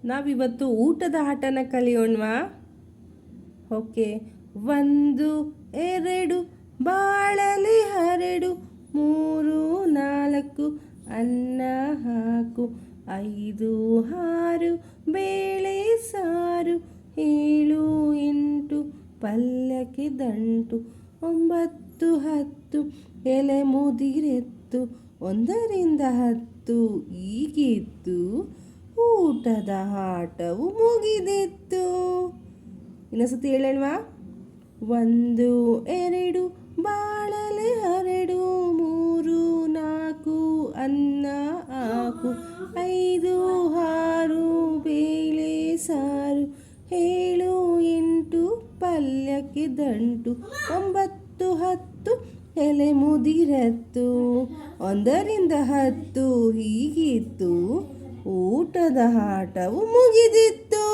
ನಾವಿವತ್ತು ಊಟದ ಆಟನ ಕಲಿಯೋಣವಾ? ಓಕೆ. 1 2 ಬಾಳಲಿ ಹರಡು, 3 4 ಅನ್ನ ಹಾಕು, 5 6 ಬೇಳೆ ಸಾರು, 7 8 ಪಲ್ಯಕ್ಕೆ ದಂಟು, 9 10 ಎಲೆ ಮುದಿರೆತ್ತು, 1 ರಿಂದ 10 ಈಗಿತ್ತು, ಊಟದ ಆಟವು ಮುಗಿದಿತ್ತು. ಇನ್ನೊಂದ್ಸತಿ ಹೇಳೋಣವಾ? 1 2 ಬಾಳಲೆ ಹರಡು, 3 4 ಅನ್ನ ಹಾಕು, 5 6 ಬೇಳೆ ಸಾರು, 7 8 ಪಲ್ಯಕ್ಕೆ ದಂಟು, 9 10 ಎಲೆ ಮುದಿರತ್ತು, 1 ರಿಂದ 10 ಹೀಗಿತ್ತು, ಊಟದ ಆಟವು ಮುಗಿದಿತ್ತು.